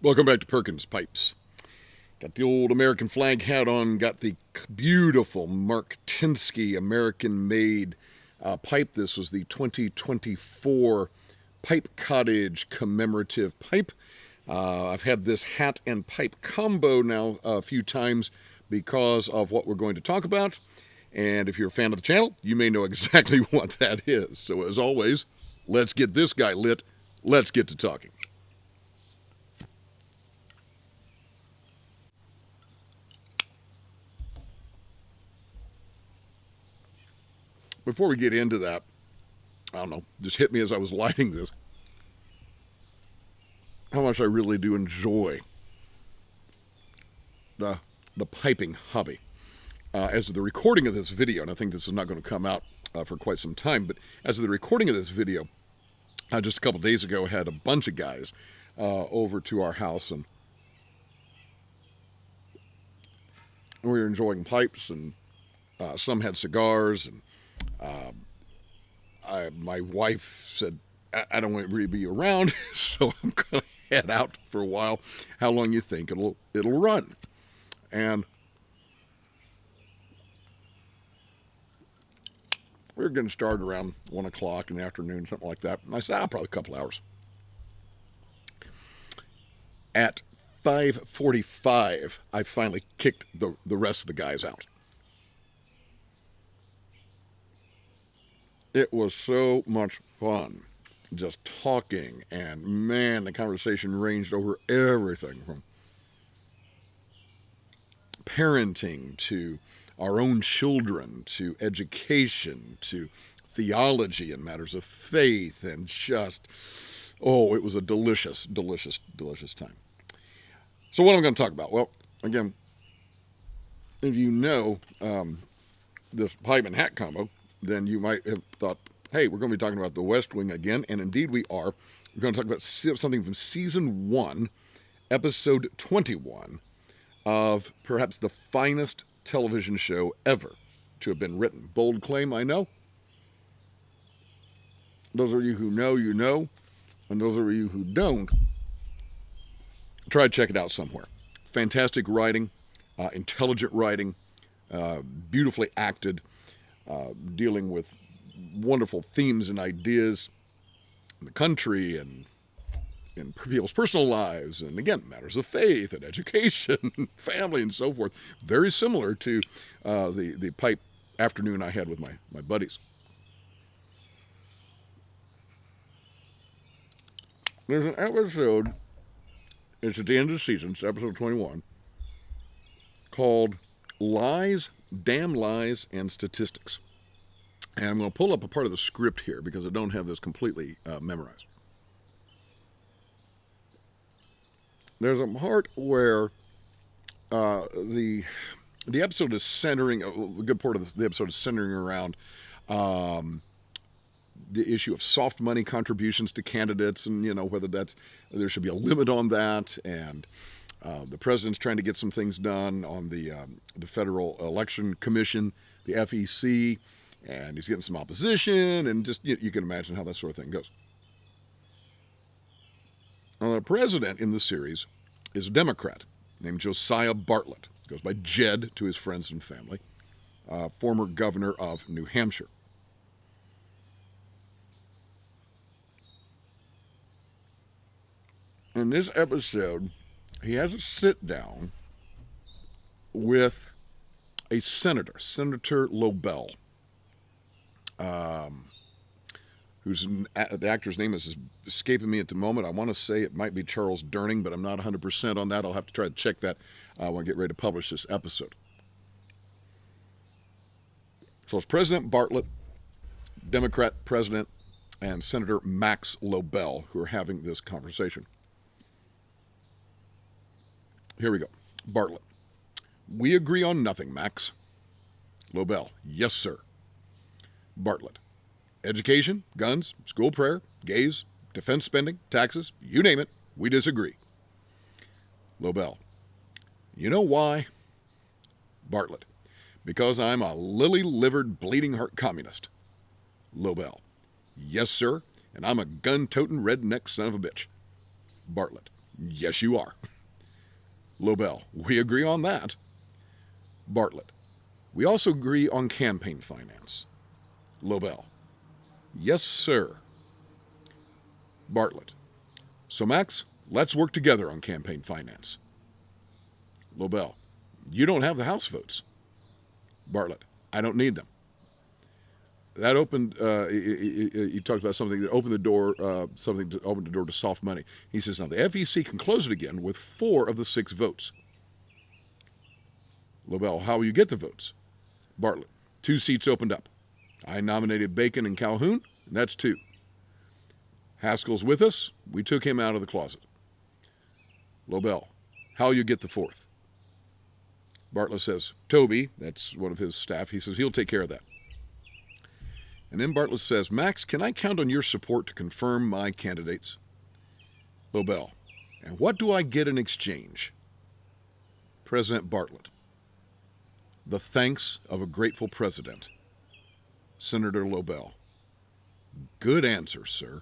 Welcome back to Perkins Pipes. Got the old American flag hat on, got the beautiful Mark Tinsky American-made pipe. This was the 2024 Pipe Cottage commemorative pipe. I've had this hat and pipe combo now a few times because of what we're going to talk about. And if you're a fan of the channel, you may know exactly what that is. So as always, let's get this guy lit. Let's get to talking. Before we get into that, I don't know, just hit me as I was lighting this, how much I really do enjoy the piping hobby. As of the recording of this video, and I think this is not going to come out for quite some time, but as of the recording of this video, just a couple days ago, I had a bunch of guys over to our house, and we were enjoying pipes, and some had cigars, and my wife said, I don't want to really be around, so I'm going to head out for a while. How long you think it'll run? And we were getting started around 1 o'clock in the afternoon, something like that. And I said, probably a couple hours. At 5:45, I finally kicked the rest of the guys out. It was so much fun just talking, and man, the conversation ranged over everything from parenting to our own children to education to theology and matters of faith, and just, it was a delicious, delicious, delicious time. So what am I going to talk about? Well, again, if you know this pipe and hat combo, then you might have thought, hey, we're going to be talking about the West Wing again, and indeed we are. We're going to talk about something from Season 1, Episode 21, of perhaps the finest television show ever to have been written. Bold claim, I know. Those of you who know, you know, and those of you who don't, try to check it out somewhere. Fantastic writing, intelligent writing, beautifully acted, dealing with wonderful themes and ideas in the country and in people's personal lives, and again, matters of faith and education, family, and so forth. Very similar to the pipe afternoon I had with my buddies. There's an episode, it's at the end of the season, it's episode 21, called Lies, Damn Lies, and Statistics. And I'm going to pull up a part of the script here because I don't have this completely memorized. There's a part where the episode is centering, a good part of the episode is centering around the issue of soft money contributions to candidates, and whether there should be a limit on that, and the president's trying to get some things done on the Federal Election Commission, the FEC, and he's getting some opposition, and just you can imagine how that sort of thing goes. Now, the president in the series is a Democrat named Josiah Bartlett. Goes by Jed to his friends and family, former governor of New Hampshire. In this episode, he has a sit down with a senator, Senator Lobel, who's the actor's name is escaping me at the moment. I want to say it might be Charles Durning, but I'm not 100% on that. I'll have to try to check that when I get ready to publish this episode. So it's President Bartlett, Democrat president, and Senator Max Lobel who are having this conversation. Here we go. Bartlett: we agree on nothing, Max. Lobel: yes, sir. Bartlett: education, guns, school prayer, gays, defense spending, taxes, you name it, we disagree. Lobel: you know why? Bartlett: because I'm a lily-livered, bleeding-heart communist. Lobel: yes, sir, and I'm a gun-toting redneck son of a bitch. Bartlett: Yes, you are. Lobel, we agree on that. Bartlett, we also agree on campaign finance. Lobel, yes, sir. Bartlett, so Max, let's work together on campaign finance. Lobel, you don't have the House votes. Bartlett, I don't need them. That opened, he talked about something that opened the door, something to open the door to soft money. He says, now the FEC can close it again with 4 of the 6 votes. Lobel, how will you get the votes? Bartlett, 2 seats opened up. I nominated Bacon and Calhoun, and that's 2. Haskell's with us. We took him out of the closet. Lobel, how will you get the 4th? Bartlett says, Toby, that's one of his staff, he says he'll take care of that. And then Bartlett says, Max, can I count on your support to confirm my candidates? Lobel, and what do I get in exchange? President Bartlett, the thanks of a grateful president. Senator Lobel, good answer, sir.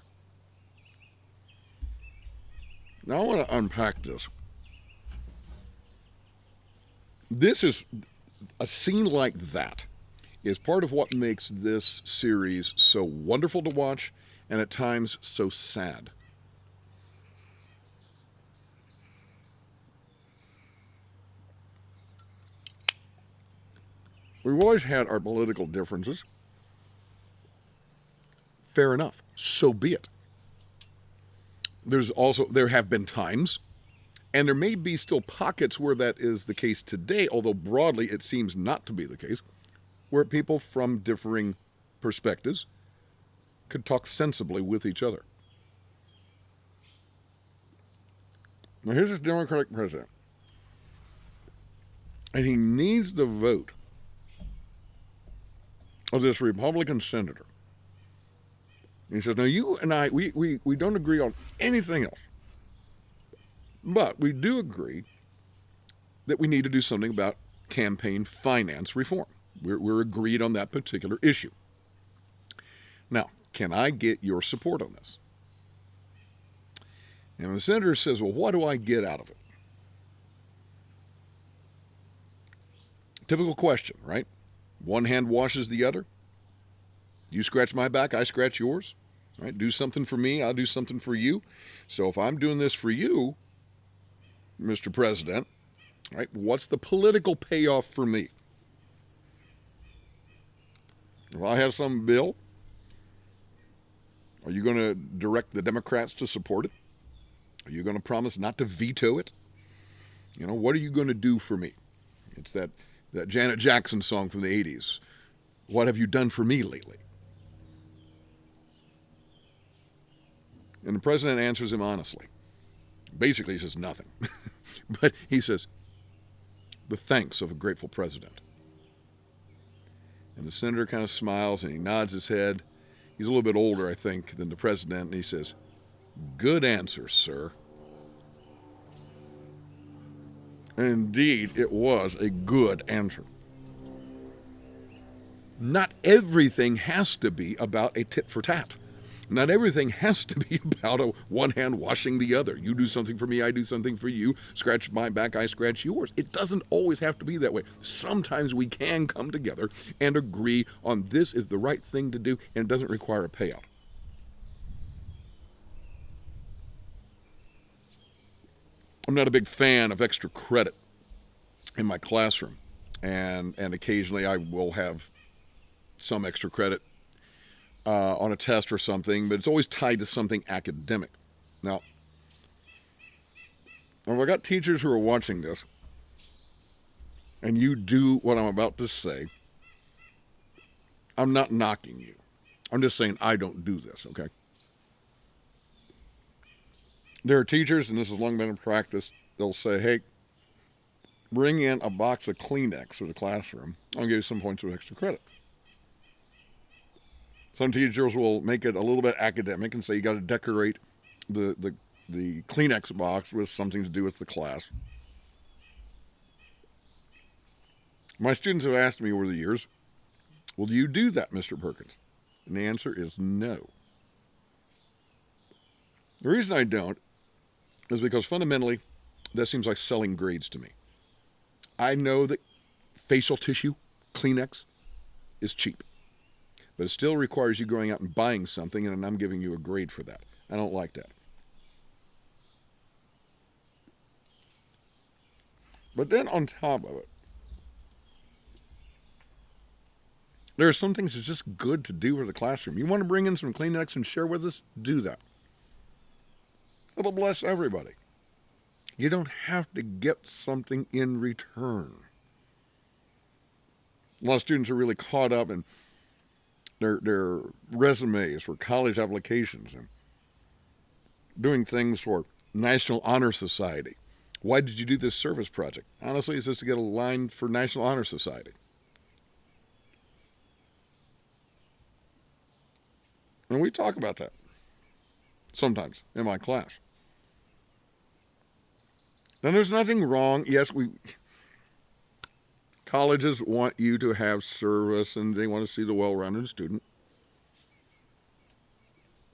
Now I want to unpack this. This is a scene like that is part of what makes this series so wonderful to watch and at times so sad. We've always had our political differences. Fair enough. So be it. There have been times, and there may be still pockets where that is the case today, although broadly it seems not to be the case, where people from differing perspectives could talk sensibly with each other. Now here's this Democratic president, and he needs the vote of this Republican senator. And he says, now you and I, we don't agree on anything else, but we do agree that we need to do something about campaign finance reform. We're agreed on that particular issue. Now, can I get your support on this? And the senator says, well, what do I get out of it? Typical question, right? One hand washes the other. You scratch my back, I scratch yours. Right? Do something for me, I'll do something for you. So if I'm doing this for you, Mr. President, right, what's the political payoff for me? If I have some bill, are you going to direct the Democrats to support it? Are you going to promise not to veto it? You know, what are you going to do for me? It's that Janet Jackson song from the 80s. What have you done for me lately? And the president answers him honestly. Basically, he says nothing. But he says, the thanks of a grateful president. And the senator kind of smiles and he nods his head. He's a little bit older, I think, than the president. And he says, good answer, sir. And indeed, it was a good answer. Not everything has to be about a tit for tat. Not everything has to be about a one hand washing the other. You do something for me, I do something for you. Scratch my back, I scratch yours. It doesn't always have to be that way. Sometimes we can come together and agree on this is the right thing to do, and it doesn't require a payout. I'm not a big fan of extra credit in my classroom, and occasionally I will have some extra credit on a test or something, but it's always tied to something academic. Now, if I got teachers who are watching this, and you do what I'm about to say, I'm not knocking you. I'm just saying I don't do this, okay? There are teachers, and this has long been in practice, they'll say, hey, bring in a box of Kleenex for the classroom. I'll give you some points of extra credit. Some teachers will make it a little bit academic and say you got to decorate the Kleenex box with something to do with the class. My students have asked me over the years, will you do that, Mr. Perkins? And the answer is no. The reason I don't is because fundamentally, that seems like selling grades to me. I know that facial tissue, Kleenex, is cheap. But it still requires you going out and buying something, and I'm giving you a grade for that. I don't like that. But then on top of it, there are some things that's just good to do for the classroom. You want to bring in some Kleenex and share with us? Do that. It'll bless everybody. You don't have to get something in return. A lot of students are really caught up in their resumes for college applications and doing things for National Honor Society. Why did you do this service project? Honestly, it's just to get a line for National Honor Society. And we talk about that sometimes in my class. Now, there's nothing wrong. Yes, colleges want you to have service and they want to see the well-rounded student.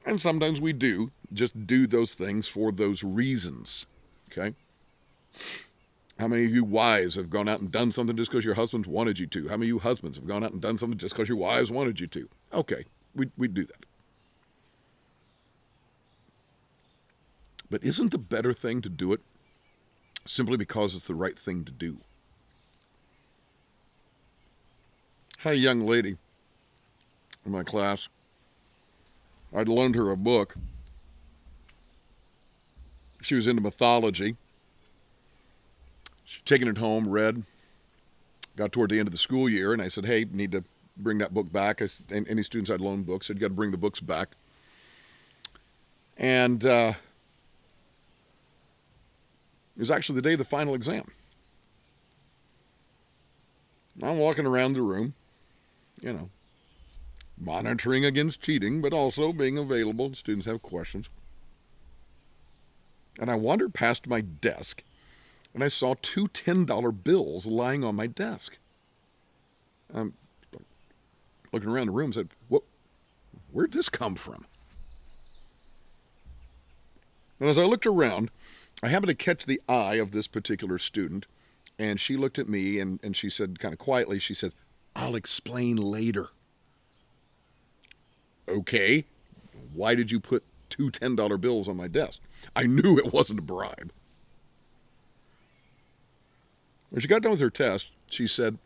And sometimes we do just do those things for those reasons. Okay? How many of you wives have gone out and done something just because your husbands wanted you to? How many of you husbands have gone out and done something just because your wives wanted you to? Okay, we do that. But isn't the better thing to do it simply because it's the right thing to do? I had a young lady in my class. I'd loaned her a book. She was into mythology. She'd taken it home, read, got toward the end of the school year, and I said, hey, need to bring that book back. And any students I'd loaned books, I'd got to bring the books back. And it was actually the day of the final exam. I'm walking around the room, monitoring against cheating, but also being available. Students have questions. And I wandered past my desk, and I saw two $10 bills lying on my desk. I'm looking around the room and said, where'd this come from? And as I looked around, I happened to catch the eye of this particular student, and she looked at me and she said kind of quietly, she said, I'll explain later. Okay, why did you put two $10 bills on my desk? I knew it wasn't a bribe. When she got done with her test, she said,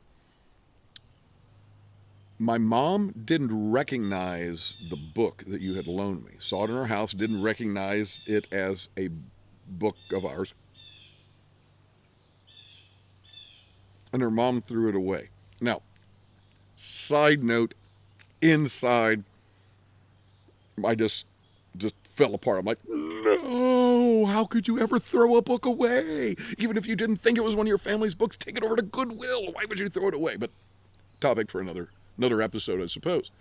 my mom didn't recognize the book that you had loaned me. Saw it in her house, didn't recognize it as a book of ours. And her mom threw it away. Now, side note, inside, I just fell apart. I'm like, no, how could you ever throw a book away? Even if you didn't think it was one of your family's books, take it over to Goodwill. Why would you throw it away? But topic for another episode, I suppose.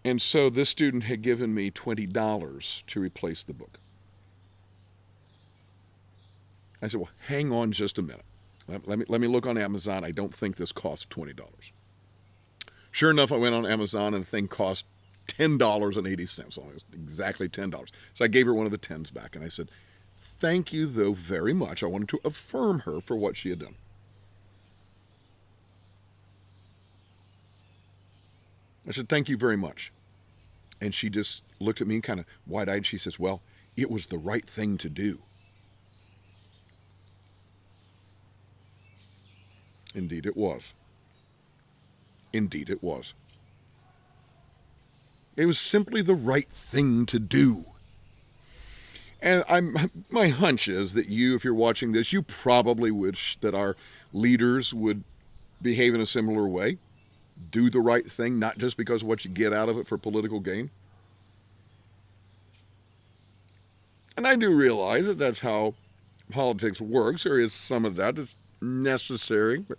And so this student had given me $20 to replace the book. I said, well, hang on just a minute. Let me look on Amazon. I don't think this costs $20. Sure enough, I went on Amazon and the thing cost $10.80. Almost exactly $10. So I gave her one of the 10s back and I said, thank you, though, very much. I wanted to affirm her for what she had done. I said, thank you very much. And she just looked at me kind of wide-eyed. She says, well, it was the right thing to do. Indeed it was. Indeed it was. It was simply the right thing to do. And my hunch is that you, if you're watching this, you probably wish that our leaders would behave in a similar way. Do the right thing, not just because of what you get out of it for political gain. And I do realize that that's how politics works. There is some of that that's necessary, but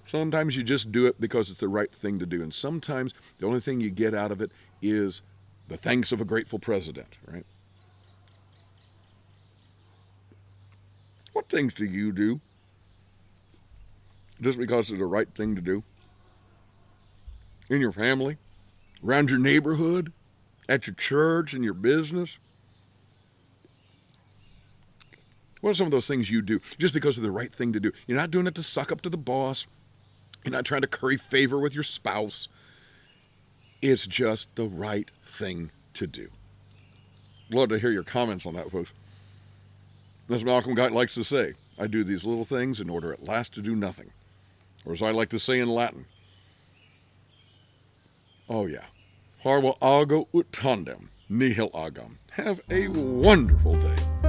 sometimes you just do it because it's the right thing to do. And sometimes the only thing you get out of it is the thanks of a grateful president, right? What things do you do just because it's the right thing to do? In your family, around your neighborhood, at your church, in your business? What are some of those things you do just because of the right thing to do? You're not doing it to suck up to the boss. You're not trying to curry favor with your spouse. It's just the right thing to do. Love to hear your comments on that, folks. As Malcolm Guite likes to say, I do these little things in order at last to do nothing. Or as I like to say in Latin, oh yeah, Parva ago ut tandem, nihil agam. Have a wonderful day.